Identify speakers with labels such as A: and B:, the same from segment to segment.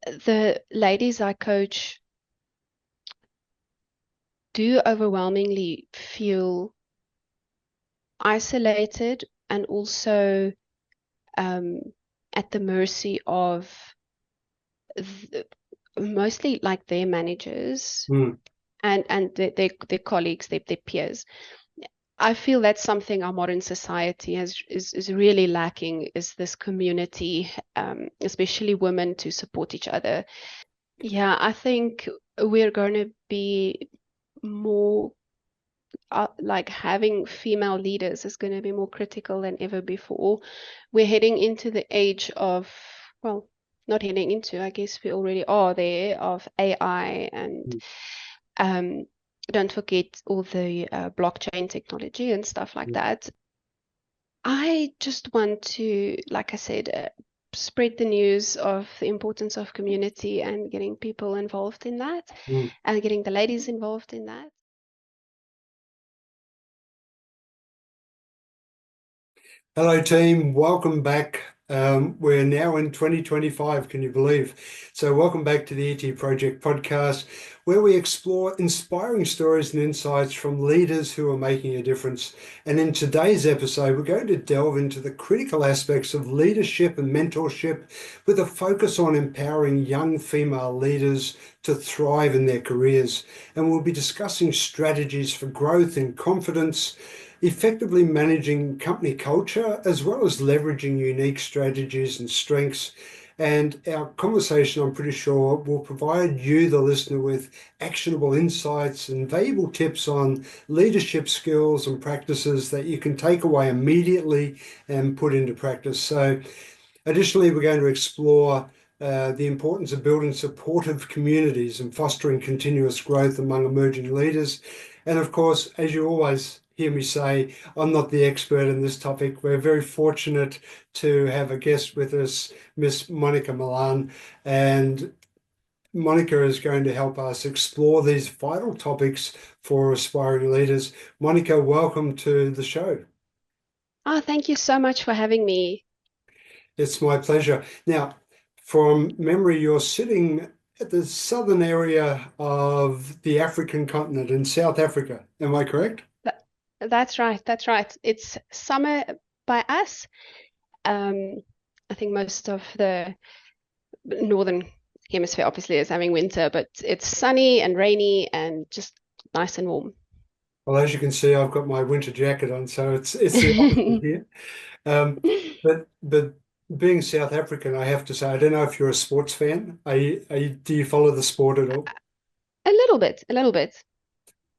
A: the ladies I coach do overwhelmingly feel isolated and also um, at the mercy of th mostly like their managers
B: Mm.
A: and their colleagues, their peers. I feel that's something our modern society is really lacking is this community, especially women to support each other. Yeah, I think we're going to be more like having female leaders is going to be more critical than ever before. We're heading into the age of, well, not heading into, I guess we already are there, of AI and um, don't forget all the blockchain technology and stuff like that. I just want to, like I said, spread the news of the importance of community and getting people involved in that
B: Mm.
A: and getting the ladies involved in that.
B: Hello, team. Welcome back. We're now in 2025, can you believe? So, welcome back to the ET Project podcast, where we explore inspiring stories and insights from leaders who are making a difference. And in today's episode, we're going to delve into the critical aspects of leadership and mentorship with a focus on empowering young female leaders to thrive in their careers. And we'll be discussing strategies for growth and confidence, effectively managing company culture, as well as leveraging unique strategies and strengths. And our conversation, I'm pretty sure, will provide you, the listener, with actionable insights and valuable tips on leadership skills and practices that you can take away immediately and put into practice. So, additionally, we're going to explore the importance of building supportive communities and fostering continuous growth among emerging leaders. And of course, as you always hear me say, I'm not the expert in this topic. We're very fortunate to have a guest with us, Miss Monika Malan. And Monika is going to help us explore these vital topics for aspiring leaders. Monika, welcome to the show.
A: Oh, thank you so much for having me.
B: It's my pleasure. Now, from memory, you're sitting at the southern area of the African continent in South Africa. Am I correct?
A: That, that's right. That's right. It's summer by us. Um, I think most of the northern hemisphere obviously is having winter, but it's sunny and rainy and just nice and warm.
B: Well, as you can see, I've got my winter jacket on, so it's the opposite here. Um, but being South African, I have to say, I don't know if you're a sports fan. Do you follow the sport at all?
A: A little bit, a little bit.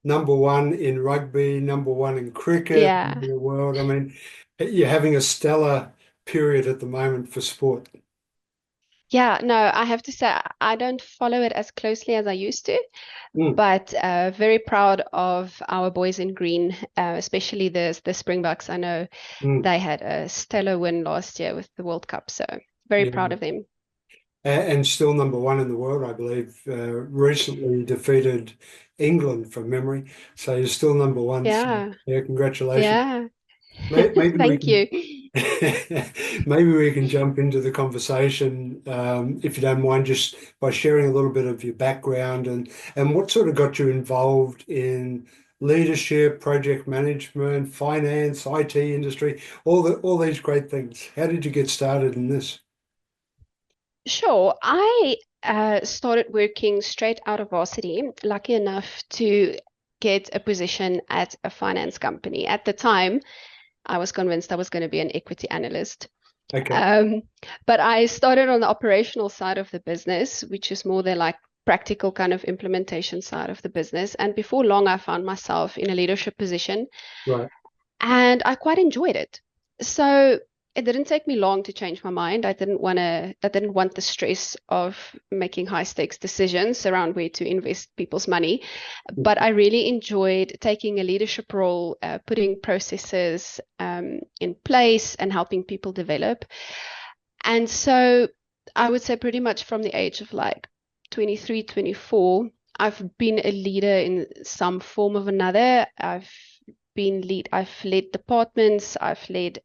B: Number one in rugby, number one in cricket in
A: Yeah.
B: the world. I mean, you're having a stellar period at the moment for sport.
A: Yeah, no, I have to say I don't follow it as closely as I used to,
B: Mm,
A: but very proud of our boys in green, especially the Springboks. I know
B: mm,
A: they had a stellar win last year with the World Cup, so very proud
B: yeah.
A: of them.
B: And still number one in the world, I believe. Recently defeated England from memory. So you're still number one. So,
A: Yeah,
B: yeah, congratulations.
A: yeah.
B: Maybe we
A: Thank
B: can
A: you.
B: maybe we can jump into the conversation, if you don't mind, just by sharing a little bit of your background and what sort of got you involved in leadership, project management, finance, IT industry, all these great things. How did you get started in this?
A: Sure. I started working straight out of varsity, lucky enough to get a position at a finance company. At the time, I was convinced I was going to be an equity analyst.
B: Okay.
A: Um, but I started on the operational side of the business, which is more the like practical kind of implementation side of the business. And before long, I found myself in a leadership position
B: Right.
A: and I quite enjoyed it. So it didn't take me long to change my mind. I didn't want the stress of making high stakes decisions around where to invest people's money. But I really enjoyed taking a leadership role, putting processes in place and helping people develop. And so I would say pretty much from the age of like 23, 24, I've been a leader in some form of another. I've led departments, I've led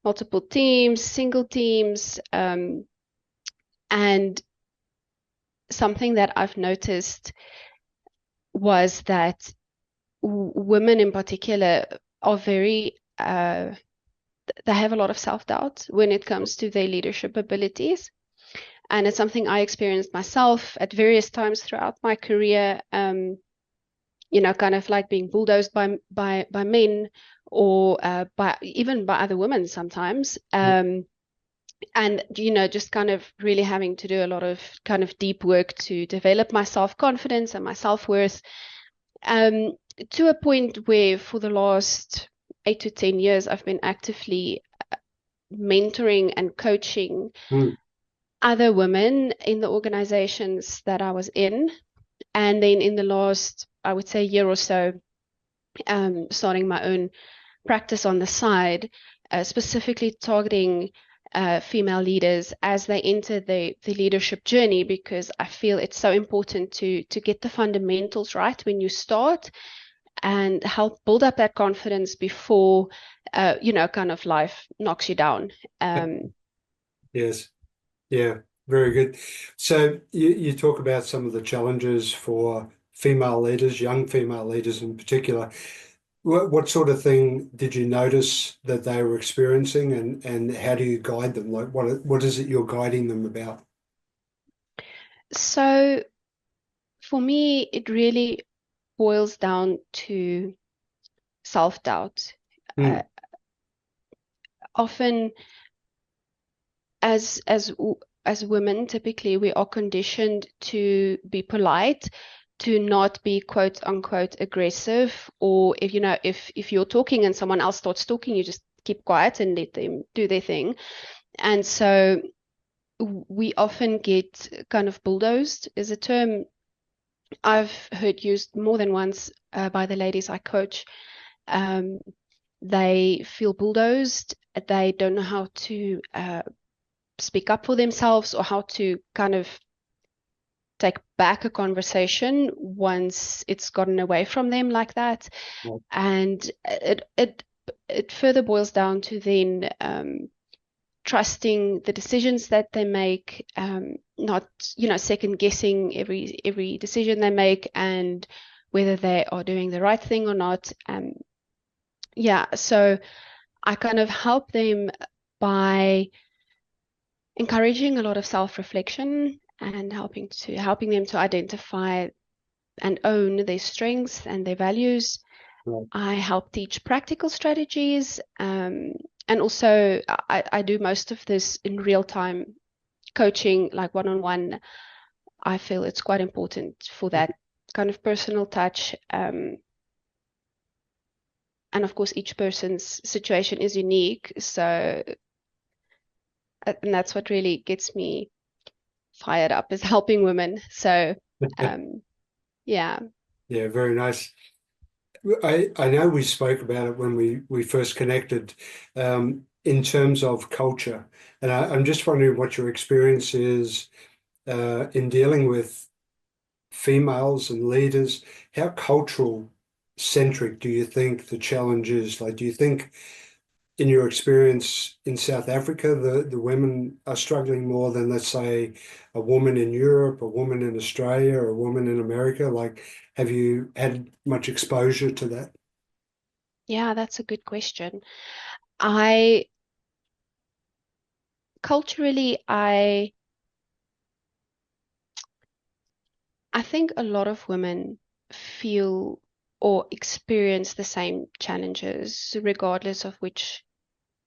A: multiple teams, single teams, And something that I've noticed was that women in particular are very, they have a lot of self-doubt when it comes to their leadership abilities. And it's something I experienced myself at various times throughout my career, kind of like being bulldozed by men, or by even by other women sometimes. And just kind of really having to do a lot of kind of deep work to develop my self-confidence and my self-worth, to a point where for the last 8 to 10 years I've been actively mentoring and coaching
B: Mm.
A: other women in the organizations that I was in. And then in the last, I would say, year or so, starting my own practice on the side, specifically targeting female leaders as they enter the leadership journey, because I feel it's so important to get the fundamentals right when you start and help build up that confidence before, kind of life knocks you down.
B: Yes. Yeah, very good. So you talk about some of the challenges for female leaders, young female leaders in particular. What sort of thing did you notice that they were experiencing, and how do you guide them? Like what is it you're guiding them about?
A: So for me, it really boils down to self-doubt. Uh,
B: Mm.
A: Often, as as as women, typically we are conditioned to be polite, to not be quote unquote aggressive, or if you're talking and someone else starts talking, you just keep quiet and let them do their thing. And so we often get kind of bulldozed, is a term I've heard used more than once by the ladies I coach. Um, they feel bulldozed. They don't know how to speak up for themselves, or how to kind of take back a conversation once it's gotten away from them like that.
B: Well,
A: And it further boils down to then trusting the decisions that they make, not second guessing every decision they make, and whether they are doing the right thing or not. So I kind of help them by encouraging a lot of self-reflection and helping them to identify and own their strengths and their values.
B: well,
A: I help teach practical strategies, and also I do most of this in real time coaching, like one-on-one. I feel it's quite important for that kind of personal touch. And of course, each person's situation is unique. So, and that's what really gets me fired up, is helping women. So, um, yeah.
B: Yeah, very nice. I know we spoke about it when we first connected, in terms of culture, and I'm just wondering what your experience is in dealing with females and leaders. How cultural centric do you think the challenge is? Like, do you think in your experience in South Africa, the women are struggling more than, let's say, a woman in Europe, a woman in Australia, or a woman in America? Like, have you had much exposure to that?
A: Yeah, that's a good question. I culturally, I think a lot of women feel or experience the same challenges, regardless of which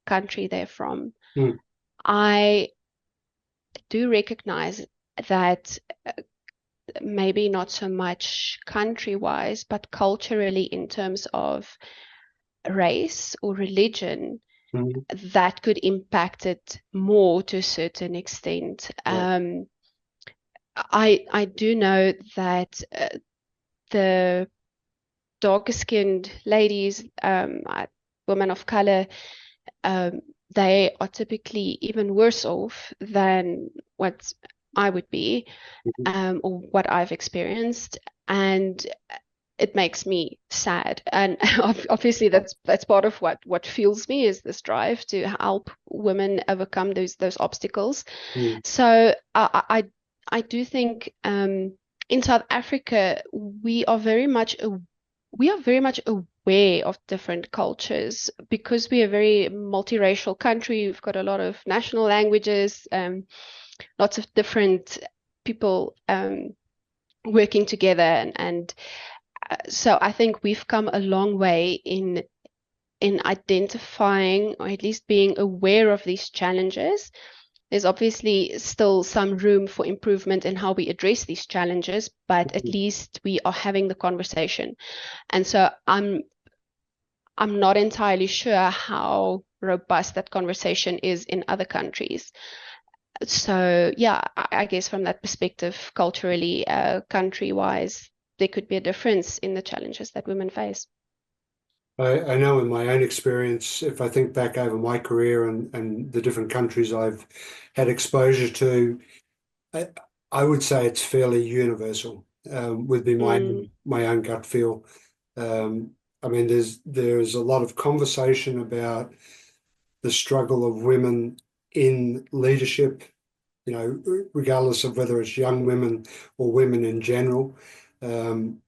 A: country they're from.
B: Mm.
A: I do recognize that maybe not so much country-wise, but culturally, in terms of race or religion,
B: Mm.
A: that could impact it more to a certain extent.
B: Right.
A: I do know that the darker skinned ladies, women of color, um, they are typically even worse off than what I would be,
B: Mhm.
A: or what I've experienced. And it makes me sad. And obviously that's part of what fuels me, is this drive to help women overcome those obstacles.
B: Mm,
A: So I do think in South Africa we are very much aware of different cultures because we are a very multiracial country. We've got a lot of national languages, lots of different people working together, and so I think we've come a long way in identifying, or at least being aware of these challenges. There's obviously still some room for improvement in how we address these challenges, but at
B: mm,
A: least we are having the conversation. And so I'm not entirely sure how robust that conversation is in other countries. So yeah, I guess from that perspective, culturally, country-wise, there could be a difference in the challenges that women face.
B: I know in my own experience, if I think back over my career and the different countries I've had exposure to, I, I would say it's fairly universal, would be
A: Mm,
B: my own gut feel. Um, I mean, there's a lot of conversation about the struggle of women in leadership, you know, regardless of whether it's young women or women in general. Um,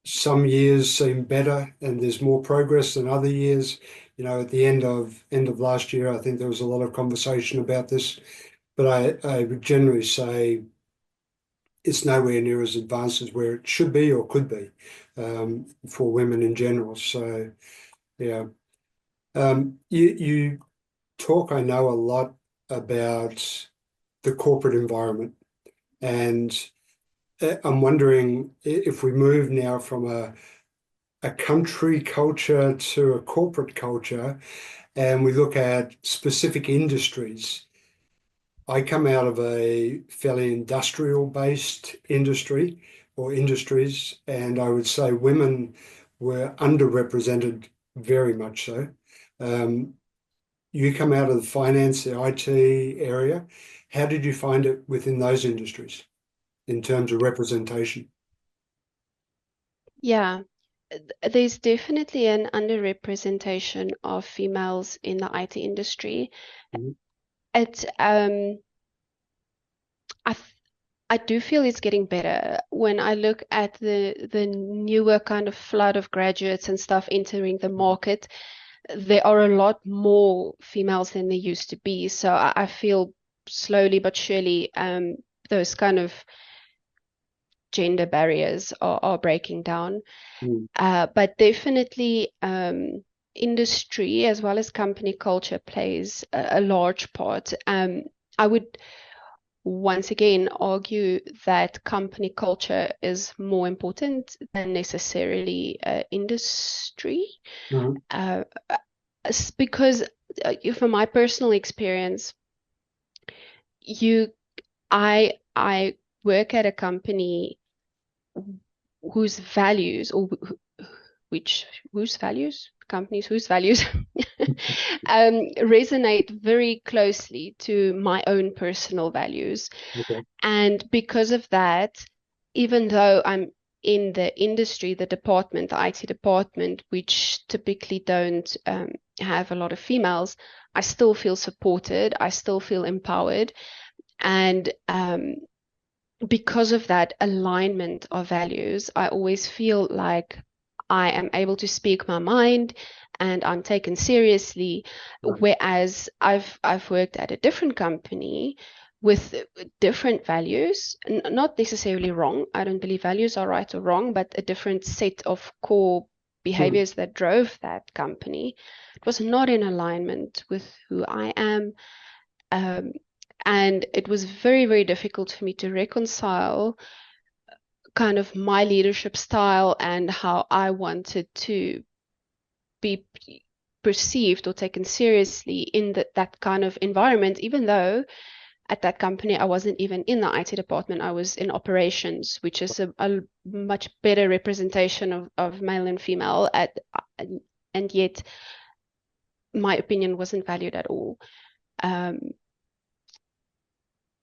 B: some years seem better and there's more progress than other years. You know, at the end of last year, I think there was a lot of conversation about this, but I would generally say it's nowhere near as advanced as where it should be or could be for women in general. So yeah, you talk, I know, a lot about the corporate environment, and I'm wondering if we move now from a country culture to a corporate culture, and we look at specific industries. I come out of a fairly industrial-based industry or industries, and I would say women were underrepresented, very much so. Um, you come out of the finance, the IT area. How did you find it within those industries in terms of representation?
A: yeah, there's definitely an underrepresentation of females in the IT industry.
B: Mhm.
A: It I I do feel it's getting better when I look at the newer kind of flood of graduates and stuff entering the market. There are a lot more females than there used to be. So I feel slowly but surely those kind of gender barriers are breaking down.
B: Mm,
A: But definitely industry as well as company culture plays a large part. I would once again argue that company culture is more important than necessarily industry.
B: mhm,
A: Uh, because from my personal experience, you, I work at a company whose values or which whose values companies whose values resonate very closely to my own personal values.
B: okay.
A: And because of that, even though I'm in the industry, the department, the IT department, which typically don't have a lot of females, I still feel supported. I still feel empowered. And because of that alignment of values, I always feel like I am able to speak my mind and I'm taken seriously.
B: Right.
A: Whereas I've worked at a different company with different values, not necessarily wrong. I don't believe values are right or wrong, but a different set of core
B: Mm,
A: behaviors that drove that company. It was not in alignment with who I am. Um, and it was very, very difficult for me to reconcile kind of my leadership style and how I wanted to be perceived or taken seriously in that kind of environment, even though at that company I wasn't even in the IT department. I was in operations, which is a much better representation of male and female and yet my opinion wasn't valued at all. Um,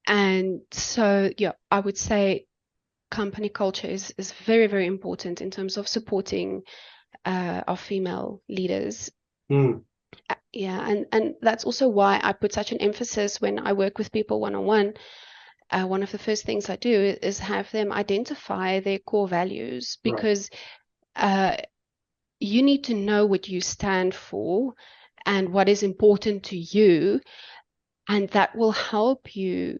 A: and so, yeah, I would say company culture is very, very important in terms of supporting our female leaders.
B: Mm.
A: Yeah, and that's also why I put such an emphasis when I work with people one-on-one. One of the first things I do is have them identify their core values,
B: Right.
A: because you need to know what you stand for and what is important to you, and that will help you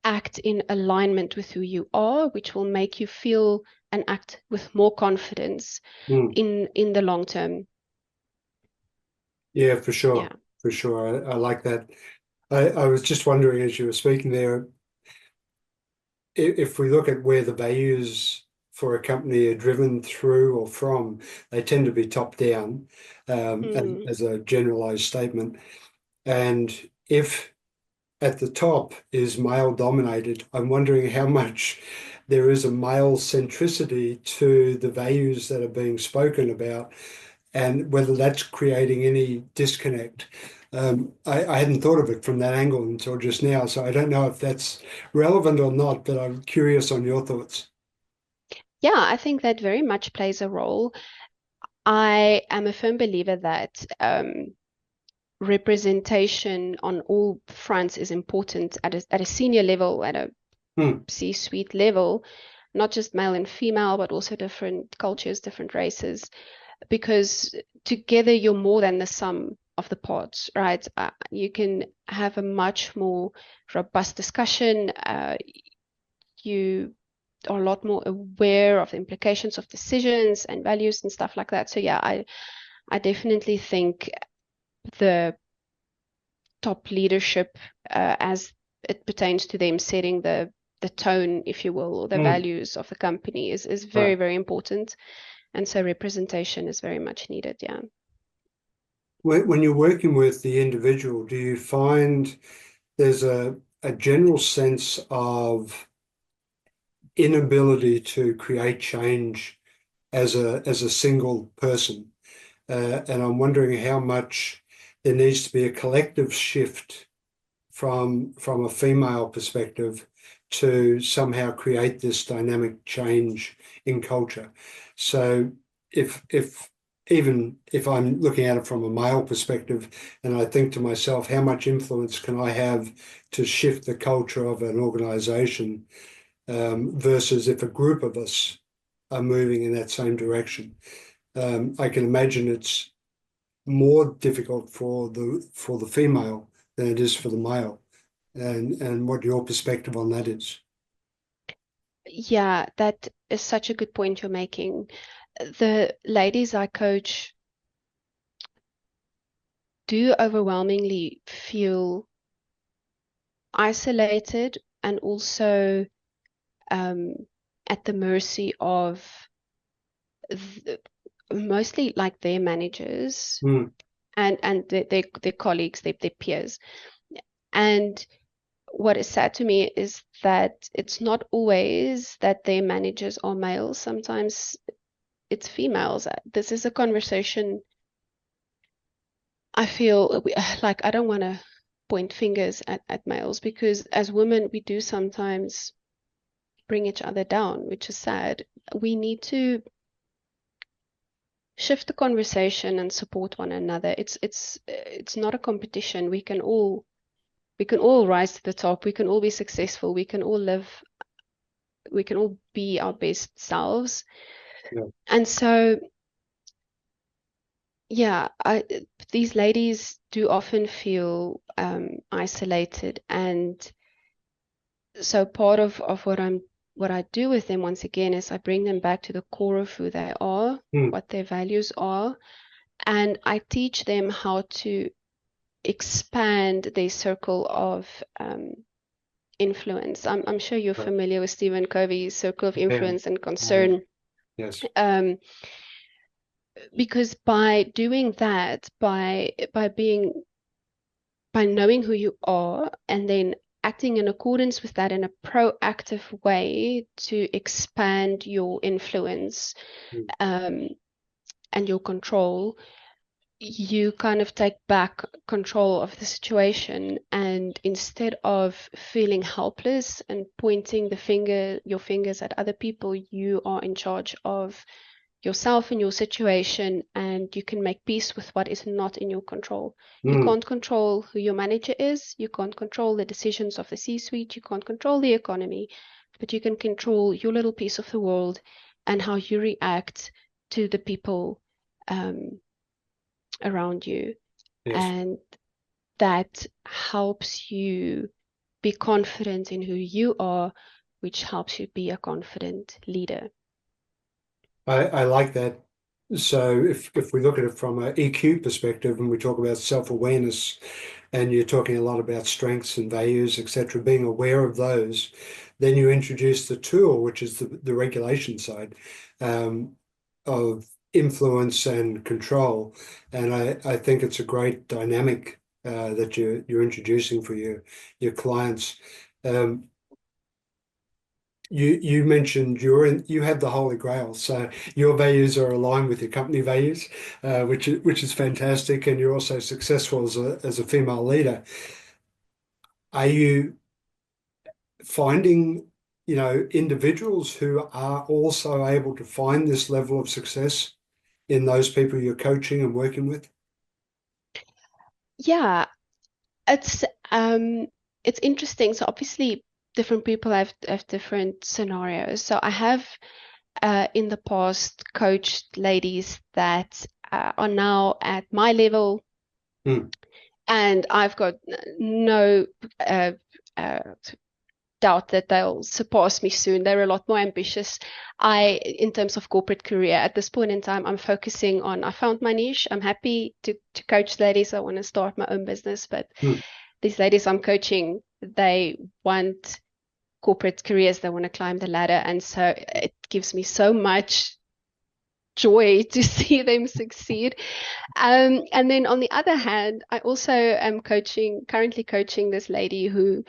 A: act in alignment with who you are, which will make you feel and act with more confidence
B: Mm.
A: in the long term.
B: Yeah, for sure.
A: Yeah.
B: For sure. I like that. I was just wondering as you were speaking there, if we look at where the values for a company are driven through or from, they tend to be top down,
A: Mm.
B: as a generalized statement. And if at the top is male dominated, I'm wondering how much there is a male centricity to the values that are being spoken about, and whether that's creating any disconnect. I hadn't thought of it from that angle until just now, so I don't know if that's relevant or not, but I'm curious on your thoughts.
A: Yeah, I think that very much plays a role. I am a firm believer that representation on all fronts is important at a senior level, at a
B: Hmm,
A: C-suite level, not just male and female, but also different cultures, different races, because together you're more than the sum of the parts, right? You can have a much more robust discussion. You are a lot more aware of the implications of decisions and values and stuff like that. So yeah, I definitely think the top leadership, as it pertains to them setting the tone, if you will, or the
B: hmm,
A: values of the company is very,
B: right.
A: very important. And so representation is very much needed. Yeah.
B: When you're working with the individual, do you find there's a general sense of inability to create change as a single person? And I'm wondering how much there needs to be a collective shift from a female perspective to somehow create this dynamic change in culture. So if even if I'm looking at it from a male perspective and I think to myself, how much influence can I have to shift the culture of an organization, versus if a group of us are moving in that same direction. I can imagine it's more difficult for the female than it is for the male, and what your perspective on that is.
A: Yeah, that is such a good point you're making. The ladies I coach do overwhelmingly feel isolated and also um, at the mercy of th mostly like their managers
B: Mm,
A: and their colleagues, their peers. And what is sad to me is that it's not always that their managers are males. Sometimes it's females. This is a conversation I feel like I don't want to point fingers at males, because as women, we do sometimes bring each other down, which is sad. We need to shift the conversation and support one another. It's not a competition. We can all rise to the top. We can all be successful. We can all be our best selves.
B: yeah.
A: And so, yeah, these ladies do often feel isolated. And so part of what I do with them once again is I bring them back to the core of who they are,
B: Mm,
A: what their values are, and I teach them how to expand their circle of influence. I'm sure you're
B: right.
A: familiar with Stephen Covey's circle of
B: Yeah.
A: influence and
B: Yeah.
A: concern.
B: Yes.
A: Um, because by doing that, by knowing who you are and then acting in accordance with that in a proactive way to expand your influence
B: Mm,
A: um, and your control, you kind of take back control of the situation, and instead of feeling helpless and pointing your fingers at other people, you are in charge of yourself and your situation, and you can make peace with what is not in your control. You
B: Mm,
A: can't control who your manager is, you can't control the decisions of the C-suite, you can't control the economy, but you can control your little piece of the world and how you react to the people around you.
B: yes.
A: And that helps you be confident in who you are, which helps you be a confident leader.
B: I like that. So if we look at it from an EQ perspective and we talk about self-awareness, and you're talking a lot about strengths and values, etc., being aware of those, then you introduce the tool, which is the regulation side um, of influence and control. And I think it's a great dynamic that you're introducing for your clients. Um, you mentioned you have the Holy Grail, so your values are aligned with your company values, which is fantastic, and you're also successful as a female leader. Are you finding, individuals who are also able to find this level of success in those people you're coaching and working with?
A: Yeah, it's um it's interesting. So obviously different people have different scenarios. So I have in the past coached ladies that are now at my level,
B: Hmm,
A: and I've got no uh, uh, doubt that they'll surpass me soon. They're a lot more ambitious. In terms of corporate career, at this point in time, I'm focusing on, I found my niche. I'm happy to coach ladies. I want to start my own business, but
B: hmm,
A: these ladies I'm coaching, they want corporate careers, they want to climb the ladder. And so it gives me so much joy to see them succeed. And then on the other hand, I also am currently coaching this lady who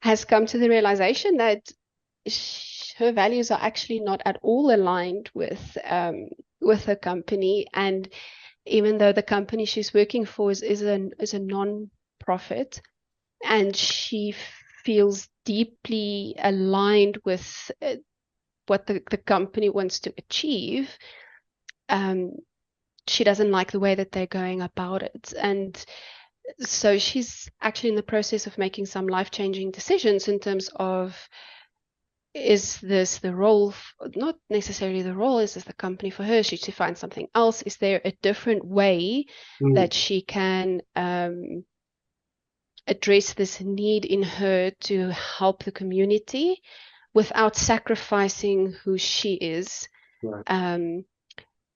A: has come to the realization that her values are actually not at all aligned with her company. And even though the company she's working for is a non-profit, and she feels deeply aligned with what the company wants to achieve, um, she doesn't like the way that they're going about it. And so she's actually in the process of making some life-changing decisions in terms of, is this the role, not necessarily the role, is this the company for her? Should she find something else? Is there a different way
B: hmm,
A: that she can address this need in her to help the community without sacrificing who she is?
B: right.
A: Um,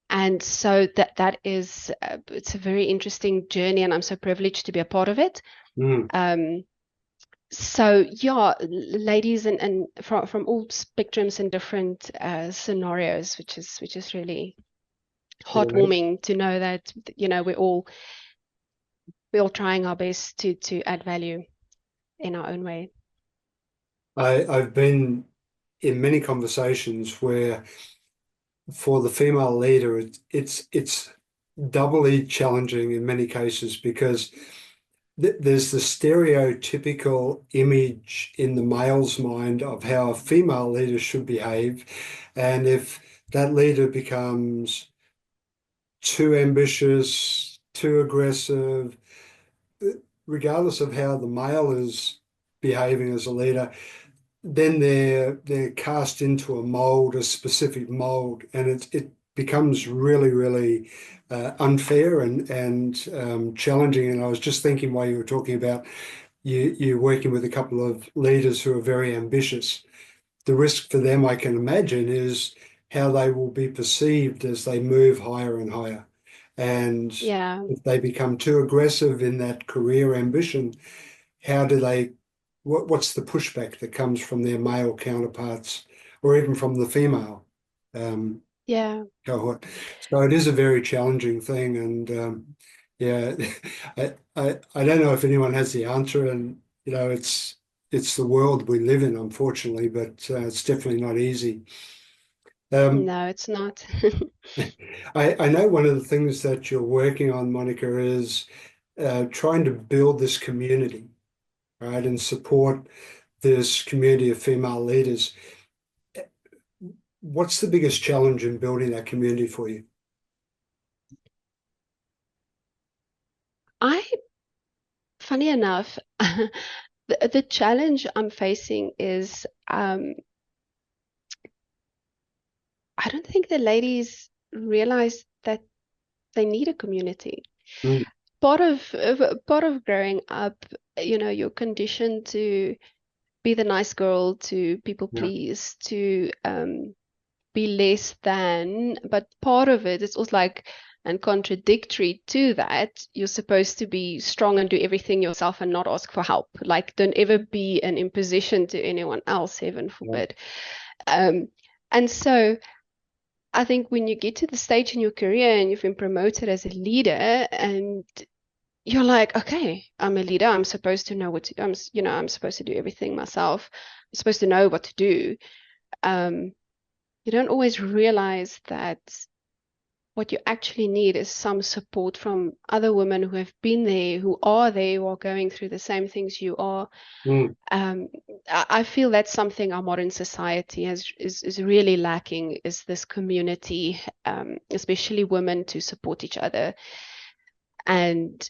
A: and so that is it's a very interesting journey, and I'm so privileged to be a part of it.
B: Hmm.
A: Um, so yeah, ladies and from all spectrums and different scenarios, which is really
B: Yeah.
A: heartwarming to know that we're all trying our best to add value in our own way.
B: I've been in many conversations where for the female leader, it's doubly challenging in many cases because there's the stereotypical image in the male's mind of how a female leader should behave. And if that leader becomes too ambitious, too aggressive, regardless of how the male is behaving as a leader, then they're cast into a mold, a specific mold, and it becomes really unfair and challenging. And I was just thinking while you were talking about you working with a couple of leaders who are very ambitious. The risk for them, I can imagine, is how they will be perceived as they move higher and higher. And
A: Yeah,
B: if they become too aggressive in that career ambition, how do they, what's the pushback that comes from their male counterparts or even from the female um,
A: yeah,
B: cohort? So it is a very challenging thing. And yeah, I don't know if anyone has the answer. And, it's the world we live in, unfortunately, but it's definitely not easy. Um,
A: No, it's not.
B: I know one of the things that you're working on, Monica, is trying to build this community, right, and support this community of female leaders. What's the biggest challenge in building that community for you?
A: I, funny enough, the challenge I'm facing is I don't think the ladies realize that they need a community.
B: Mm,
A: Part of growing up, you're conditioned to be the nice girl, to people
B: yeah.
A: please, to be less than, but part of it is also like, and contradictory to that, you're supposed to be strong and do everything yourself and not ask for help. Like, don't ever be an imposition to anyone else, heaven
B: Yeah.
A: forbid. Um, and so I think when you get to the stage in your career and you've been promoted as a leader and you're like, okay, I'm a leader. I'm supposed to know what to, I'm supposed to do everything myself. I'm supposed to know what to do. Um, you don't always realize that what you actually need is some support from other women who have been there, who are going through the same things you are.
B: Mm,
A: Um, I feel that's something our modern society is really lacking, is this community, especially women, to support each other. And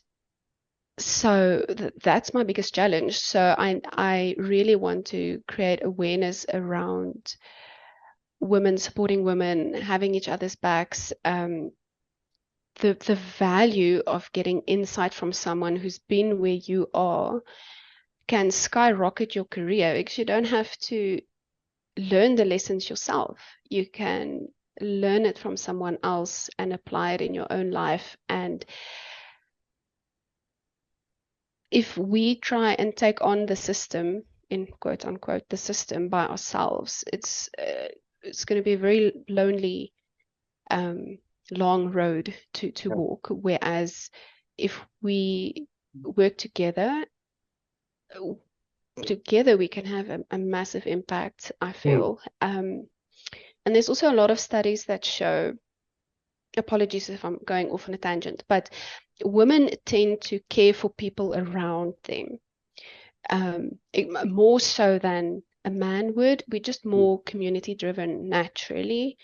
A: so that's my biggest challenge. So I really want to create awareness around women supporting women, having each other's backs, the value of getting insight from someone who's been where you are can skyrocket your career because you don't have to learn the lessons yourself. You can learn it from someone else and apply it in your own life. And if we try and take on the system, in quote unquote, the system by ourselves, it's going to be a very lonely, um, long road to
B: yeah.
A: walk. Whereas if we work together we can have a massive impact, I
B: Mm,
A: feel. And there's also a lot of studies that show, apologies if I'm going off on a tangent, but women tend to care for people around them, more so than a man would. We're just
B: mm,
A: more community driven naturally.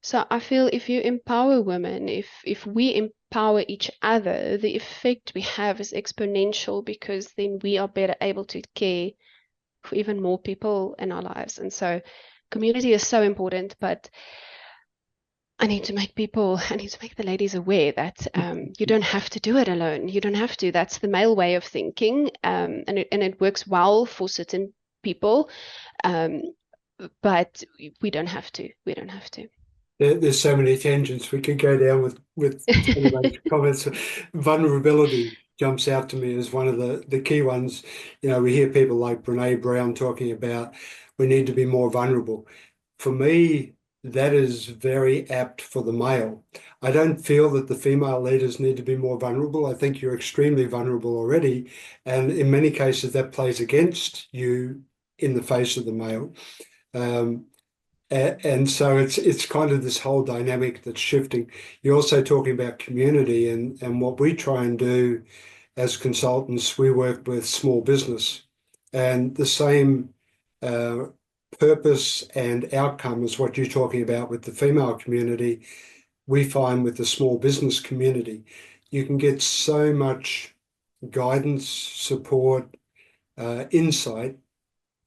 A: So I feel if you empower women, if we empower each other, the effect we have is exponential because then we are better able to care for even more people in our lives. And so community is so important, but I need to make the ladies aware that you don't have to do it alone. You don't have to. That's the male way of thinking, and it works well for certain people, um, but we don't have to. We don't have to.
B: there's so many tangents we could go down with some of those comments. Vulnerability jumps out to me as one of the key ones. You know, we hear people like Brene Brown talking about we need to be more vulnerable. For me, that is very apt for the male. I don't feel that the female leaders need to be more vulnerable. I think you're extremely vulnerable already, and in many cases that plays against you in the face of the male. Um, and so it's kind of this whole dynamic that's shifting. You're also talking about community and what we try and do as consultants, we work with small business and the same uh, purpose and outcome as what you're talking about with the female community, we find with the small business community. You can get so much guidance, support, insight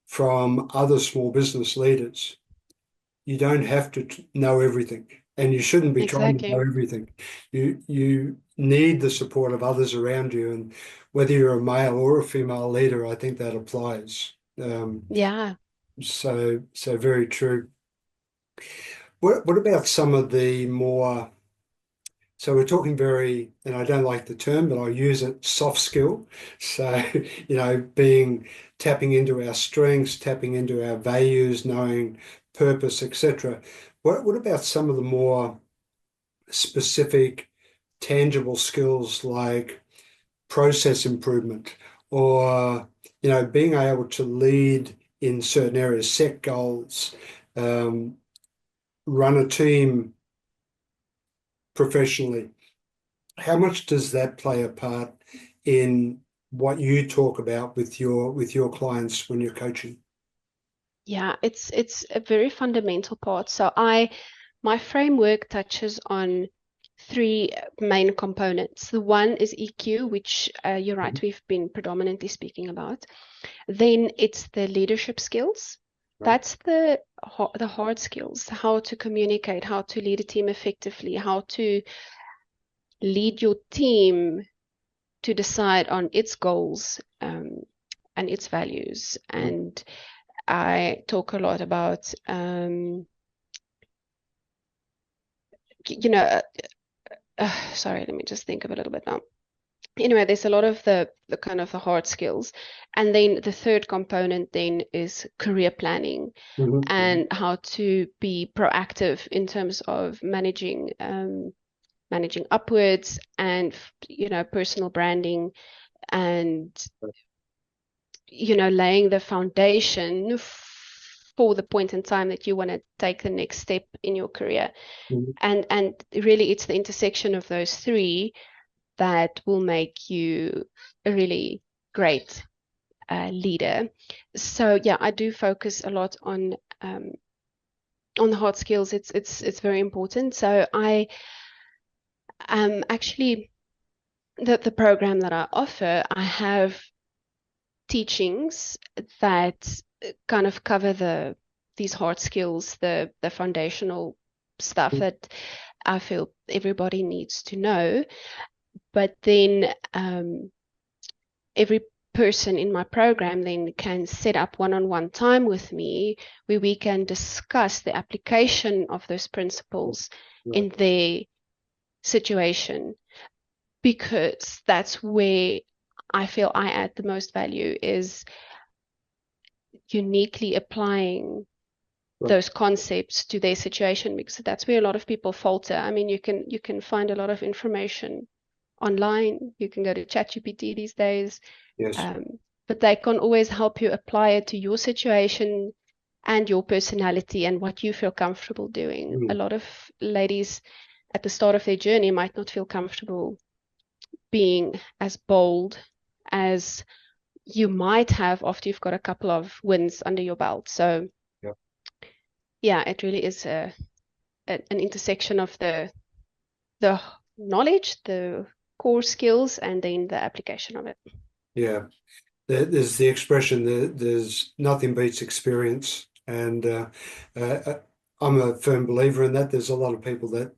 B: from other small business leaders. You don't have to know everything, and you shouldn't be trying to know
A: Exactly.
B: everything. You need the support of others around you, and whether you're a male or a female leader, I think that applies.
A: Yeah,
B: So very true. What about some of the more, so we're talking very, and I don't like the term, but I'll use it, soft skill. So, being tapping into our strengths, tapping into our values, knowing purpose, etc. What about some of the more specific, tangible skills like process improvement or, being able to lead in certain areas, set goals, um, run a team professionally. How much does that play a part in what you talk about with your clients when you're coaching?
A: Yeah, it's a very fundamental part. So my framework touches on three main components. The one is EQ, which you're right,
B: Mhm.
A: we've been predominantly speaking about. Then it's the leadership skills.
B: Right.
A: That's the hard skills, how to communicate, how to lead a team effectively, how to lead your team to decide on its goals, and its values.
B: Mhm.
A: And I talk a lot about, you know, sorry, let me just think of a little bit now. Anyway, there's a lot of the kind of the hard skills. And then the third component then is career planning
B: Mhm. Mhm.
A: and how to be proactive in terms of managing upwards and, personal branding and, laying the foundation for the point in time that you want to take the next step in your career.
B: Mhm.
A: And really, it's the intersection of those three that will make you a really great leader. So yeah, I do focus a lot on the hard skills. It's very important. So I actually, the program that I offer, I have teachings that kind of cover these hard skills, the foundational stuff that I feel everybody needs to know. But then every person in my program then can set up one-on-one time with me where we can discuss the application of those principles
B: Right.
A: in their situation, because that's where I feel I add the most value, is uniquely applying
B: Right.
A: those concepts to their situation, because that's where a lot of people falter. I mean, you can find a lot of information online. You can go to ChatGPT these days,
B: Yes.
A: um, but they can always help you apply it to your situation and your personality and what you feel comfortable doing. A
B: Mm.
A: lot of ladies at the start of their journey might not feel comfortable being as bold as you might have after you've got a couple of wins under your belt. So
B: Yeah.
A: yeah, it really is an intersection of the knowledge, the core skills, and then the application of it.
B: Yeah. There's the expression that there's nothing beats experience, and uh, I'm a firm believer in that. There's a lot of people that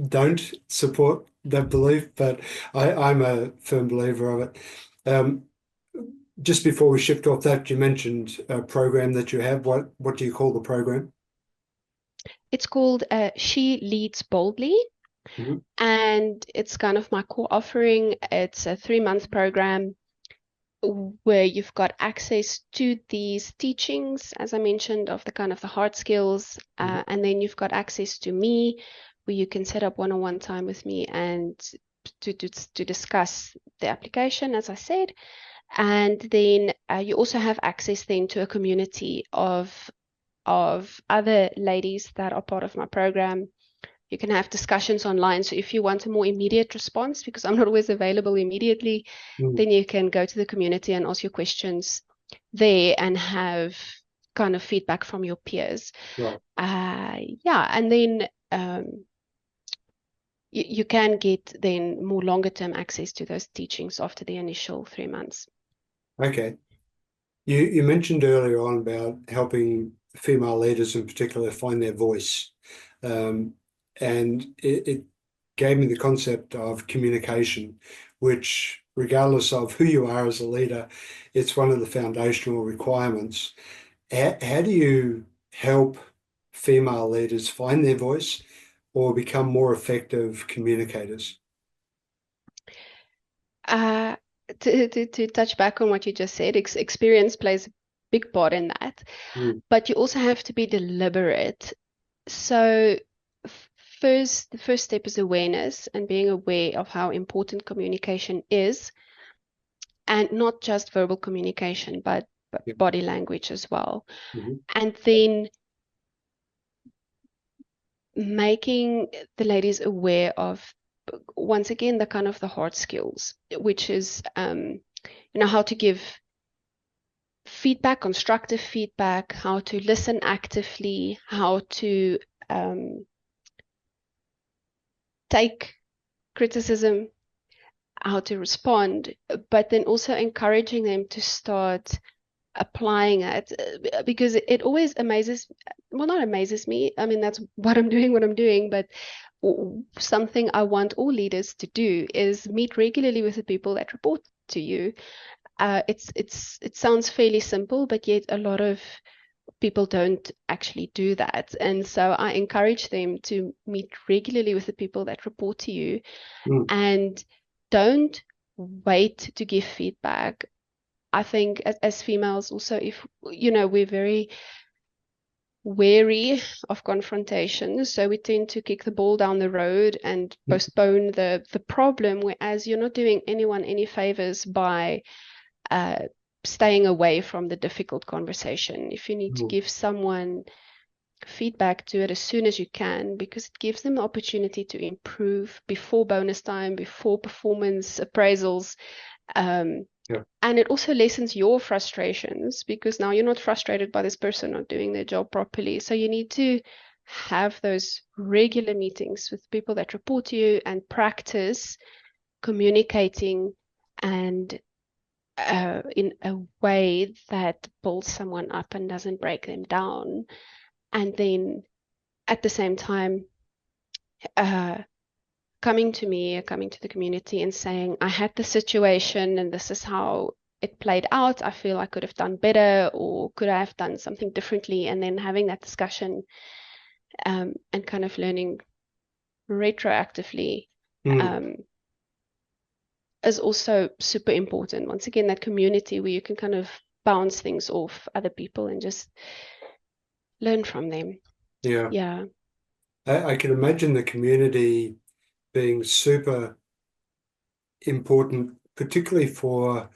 B: don't support that belief, but I'm a firm believer of it. Um, just before we shift off that, you mentioned a program that you have. What do you call the program?
A: It's called She Leads Boldly,
B: Mhm.
A: and it's kind of my core offering. It's a 3-month program where you've got access to these teachings, as I mentioned, of the kind of the hard skills,
B: Mhm.
A: and then you've got access to me, where you can set up one-on-one time with me and to discuss the application, as I said. And then you also have access then to a community of other ladies that are part of my program. You can have discussions online. So if you want a more immediate response, because I'm not always available immediately,
B: Mm.
A: then you can go to the community and ask your questions there and have kind of feedback from your peers.
B: Right.
A: Yeah, and then you can get then more longer term access to those teachings after the initial 3 months.
B: Okay. You mentioned earlier on about helping female leaders in particular find their voice. Um, and it gave me the concept of communication, which, regardless of who you are as a leader, it's one of the foundational requirements. How do you help female leaders find their voice or become more effective communicators?
A: Uh, to touch back on what you just said, experience plays a big part in that,
B: Mm.
A: but you also have to be deliberate. So, the first step is awareness and being aware of how important communication is, and not just verbal communication, but
B: Yeah.
A: body language as well.
B: Mhm.
A: And then making the ladies aware of, once again, the kind of the hard skills, which is, how to give feedback, constructive feedback, how to listen actively, how to take criticism, how to respond, but then also encouraging them to start applying it, because it always amazes, well, not amazes me. I mean, that's what I'm doing, but something I want all leaders to do is meet regularly with the people that report to you. It sounds fairly simple, but yet a lot of people don't actually do that. And so I encourage them to meet regularly with the people that report to you, and don't wait to give feedback. I think as females also, if we're very wary of confrontation, so we tend to kick the ball down the road and postpone the problem, whereas you're not doing anyone any favors by staying away from the difficult conversation. If you need to give someone feedback, to it as soon as you can, because it gives them the opportunity to improve before bonus time, before performance appraisals. And it also lessens your frustrations, because now you're not frustrated by this person not doing their job properly. So you need to have those regular meetings with people that report to you and practice communicating and in a way that builds someone up and doesn't break them down. And then at the same time, coming to the community and saying, I had this situation and this is how it played out. I feel I could have done better, or could I have done something differently? And then having that discussion and kind of learning retroactively is also super important. Once again, that community where you can kind of bounce things off other people and just learn from them.
B: Yeah. I can imagine the community being super important, particularly for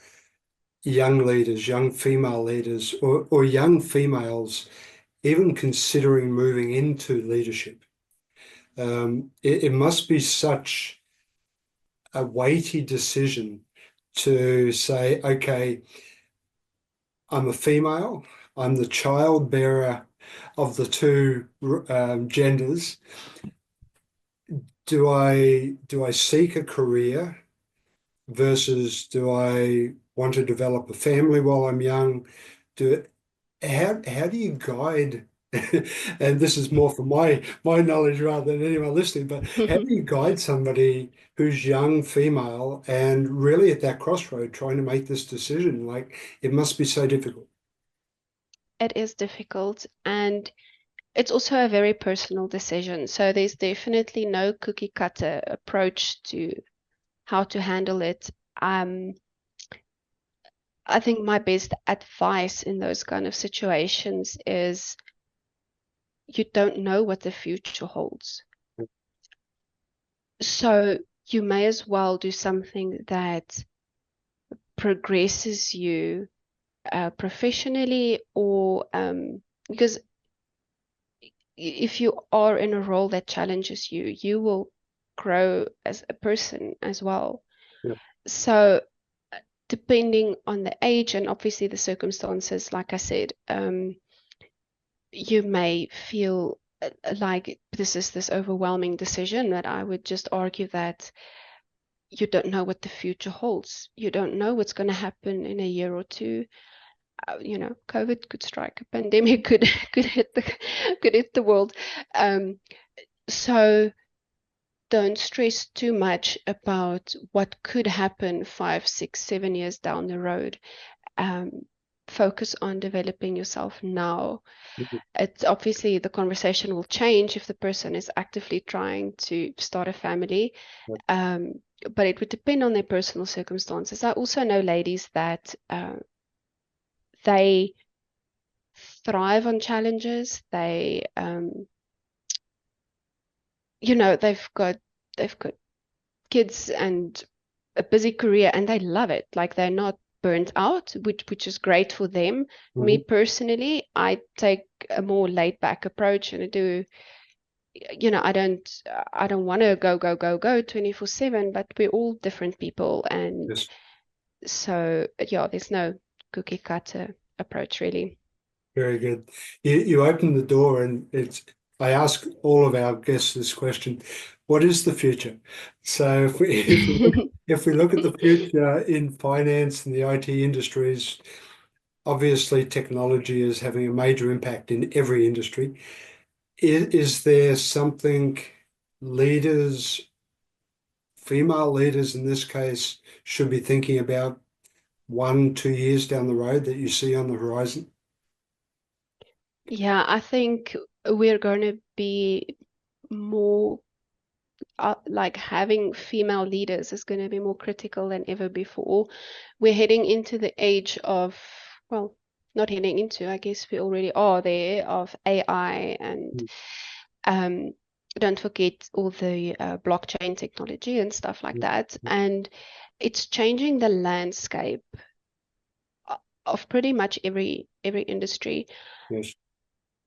B: young leaders, young female leaders, or young females, even considering moving into leadership. It must be such a weighty decision to say, okay, I'm a female, I'm the child bearer of the two genders. Do I seek a career versus do I want to develop a family while I'm young? How do you guide? And this is more from my knowledge rather than anyone listening, but how do you guide somebody who's young female and really at that crossroad trying to make this decision? Like, it must be so difficult.
A: It is difficult, and it's also a very personal decision. So there's definitely no cookie cutter approach to how to handle it. I think my best advice in those kind of situations is, you don't know what the future holds. So you may as well do something that progresses you professionally, or because if you are in a role that challenges you, you will grow as a person as well. So depending on the age and obviously the circumstances, like I said, you may feel like this is this overwhelming decision, that I would just argue that you don't know what the future holds. You don't know what's going to happen in a year or two. COVID could strike, a pandemic could hit the world. So don't stress too much about what could happen 5, 6, 7 years down the road. Focus on developing yourself now. It's obviously, the conversation will change if the person is actively trying to start a family, but it would depend on their personal circumstances. I also know ladies that they thrive on challenges. They they've got kids and a busy career, and they love it. Like, they're not burnt out, which is great for them. Me personally, I take a more laid back approach, and I do I don't want to go 24/7, but we're all different people. And
B: Yes,
A: so, yeah, there's no cookie cutter approach really.
B: very good. You opened the door, and I ask all of our guests this question: what is the future? So if we look at the future in finance and the IT industries, obviously technology is having a major impact in every industry. Is there something leaders, female leaders in this case, should be thinking about 1, 2 years down the road that you see on the horizon?
A: Yeah, I think we're going to be more like having female leaders is going to be more critical than ever before. We're heading into the age of, well, not heading into, I guess we already are there, of AI. And um, don't forget all the blockchain technology and stuff like that. And it's changing the landscape of pretty much every industry.
B: Yes.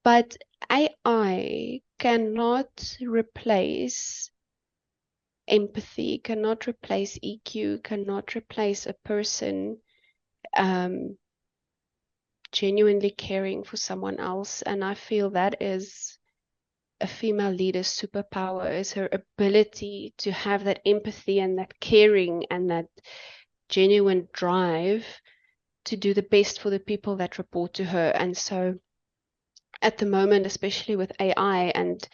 A: But AI cannot replace empathy, cannot replace EQ, cannot replace a person um, genuinely caring for someone else. And I feel that is a female leader's superpower, is her ability to have that empathy and that caring and that genuine drive to do the best for the people that report to her. And so at the moment, especially with AI, and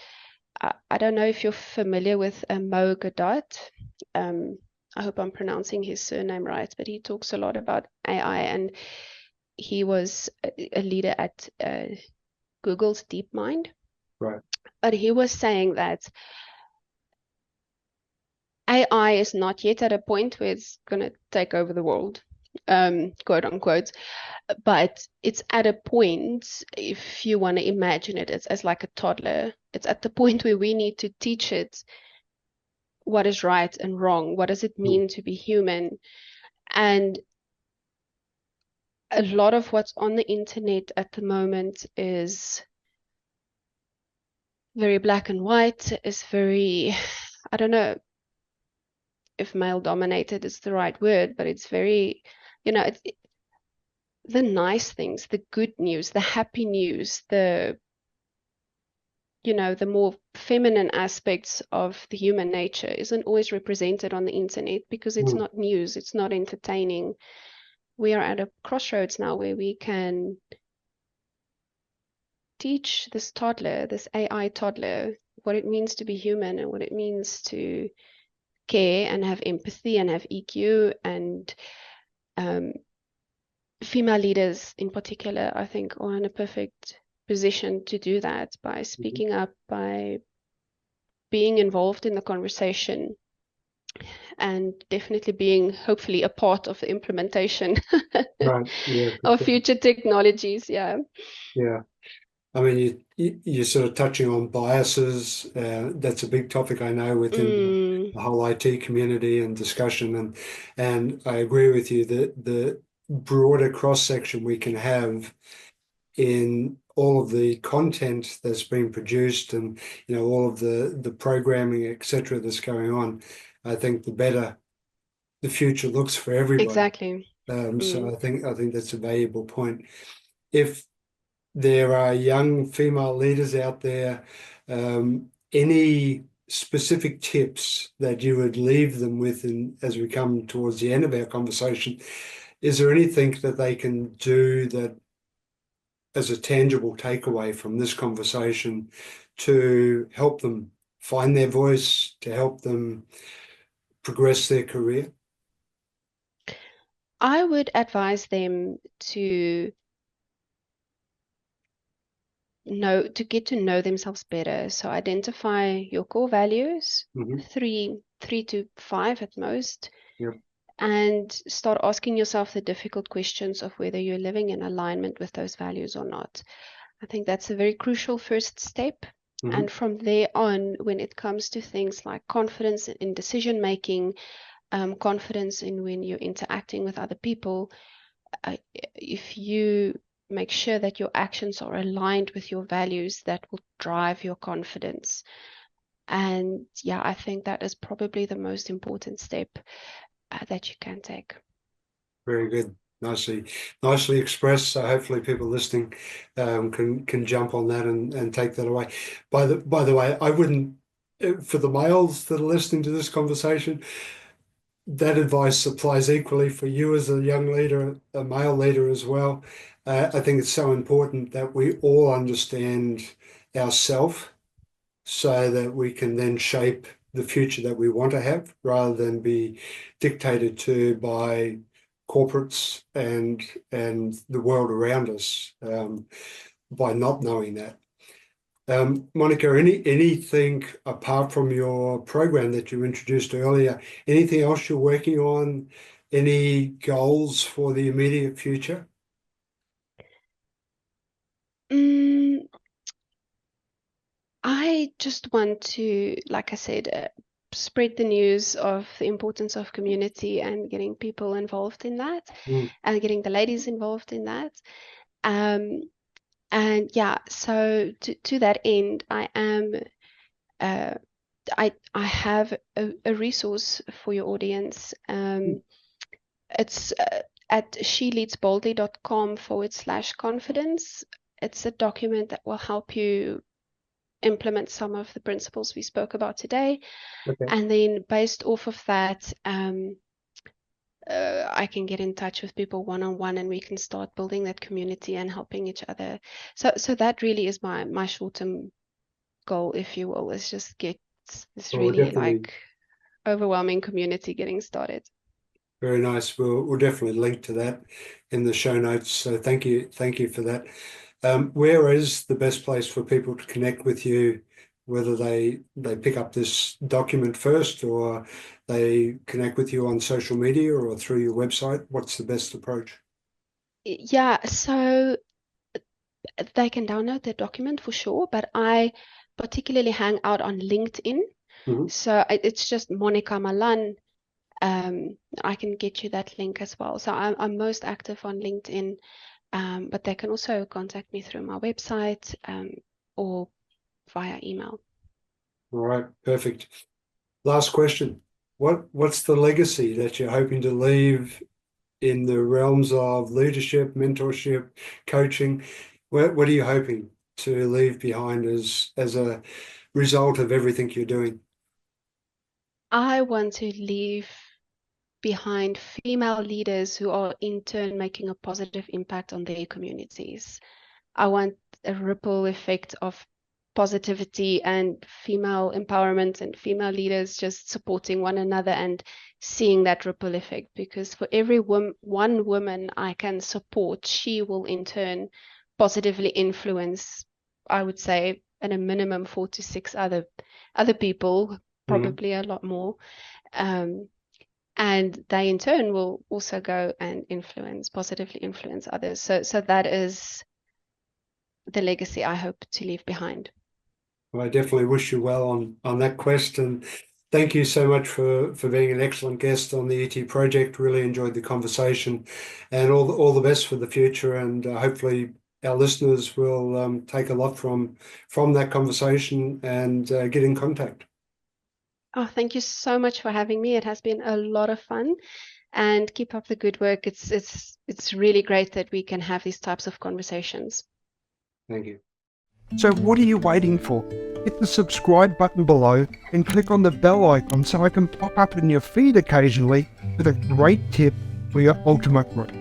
A: I don't know if you're familiar with Mo Godot. Um, I hope I'm pronouncing his surname right, but he talks a lot about AI, and he was a leader at Google's DeepMind.
B: Right.
A: But he was saying that AI is not yet at a point where it's going to take over the world, quote unquote. But it's at a point, if you want to imagine it as like a toddler, it's at the point where we need to teach it what is right and wrong. What does it
B: Mm.
A: mean to be human? And a lot of what's on the internet at the moment is very black and white, is very, I don't know if male dominated is the right word, but it's very, it's the nice things, the good news, the happy news, the more feminine aspects of the human nature isn't always represented on the internet because it's
B: Mm.
A: not news, it's not entertaining. We are at a crossroads now where we can teach this toddler, this AI toddler, what it means to be human and what it means to care and have empathy and have EQ. And um, female leaders in particular, I think, are in a perfect position to do that by
B: Mhm.
A: speaking up, by being involved in the conversation, and definitely being hopefully a part of the implementation
B: Right. Yeah, for
A: of
B: sure.
A: future technologies. Yeah.
B: Yeah. I mean, you're sort of touching on biases. That's a big topic I know within
A: Mm,
B: the whole IT community and discussion. And I agree with you that the broader cross section we can have in all of the content that's been produced, and all of the programming, etc., that's going on, I think the better the future looks for everybody.
A: exactly.
B: So
A: Mm.
B: I think that's a valuable point. If there are young female leaders out there, any specific tips that you would leave them with as we come towards the end of our conversation? Is there anything that they can do that as a tangible takeaway from this conversation to help them find their voice, to help them progress their career?
A: I would advise them to get to know themselves better. So identify your core values,
B: Hmm.
A: three to five at most,
B: Yep.
A: and start asking yourself the difficult questions of whether you're living in alignment with those values or not. I think that's a very crucial first step.
B: Hmm.
A: And from there on, when it comes to things like confidence in decision making, confidence in when you're interacting with other people, if you make sure that your actions are aligned with your values that will drive your confidence. And yeah, I think that is probably the most important step that you can take.
B: Very good. Nicely expressed. So hopefully people listening can jump on that and take that away. By the way, I wouldn't, for the males that are listening to this conversation, that advice applies equally for you as a young leader, a male leader as well. I think it's so important that we all understand ourselves so that we can then shape the future that we want to have rather than be dictated to by corporates and the world around us by not knowing that. Monika, anything apart from your program that you introduced earlier, anything else you're working on? Any goals for the immediate future?
A: I just want to, like I said, spread the news of the importance of community and getting people involved in that, and getting the ladies involved in that. And yeah, so to that end, I am I have a resource for your audience. It's at sheleadsboldly.com/confidence. It's a document that will help you implement some of the principles we spoke about today.
B: Okay.
A: And then based off of that, I can get in touch with people one-on-one, and we can start building that community and helping each other. So that really is my short-term goal, if you will, is just get this
B: Well,
A: really like overwhelming community getting started.
B: Very nice. We'll definitely link to that in the show notes. So thank you for that. Where is the best place for people to connect with you, whether they pick up this document first or they connect with you on social media or through your website? What's the best approach?
A: Yeah, so they can download the document for sure, but I particularly hang out on LinkedIn. So it's just Monika Malan. I can get you that link as well. So I'm most active on LinkedIn, but they can also contact me through my website or via email.
B: All right, perfect. Last question. What's the legacy that you're hoping to leave in the realms of leadership, mentorship, coaching? What are you hoping to leave behind as a result of everything you're doing?
A: I want to leave behind female leaders who are in turn making a positive impact on their communities. I want a ripple effect of positivity and female empowerment and female leaders just supporting one another and seeing that ripple effect, because for every one woman I can support, she will in turn positively influence, I would say, at a minimum 4 to 6 other people, probably a lot more. And they in turn will also go and positively influence others. So that is the legacy I hope to leave behind.
B: Well, I definitely wish you well on that quest, and thank you so much for being an excellent guest on the ET project. Really enjoyed the conversation, and all the best for the future. And hopefully our listeners will take a lot from that conversation and get in contact.
A: Oh, thank you so much for having me. It has been a lot of fun, and keep up the good work. It's really great that we can have these types of conversations.
B: Thank you.
C: So what are you waiting for? Hit the subscribe button below and click on the bell icon so I can pop up in your feed occasionally with a great tip for your ultimate growth.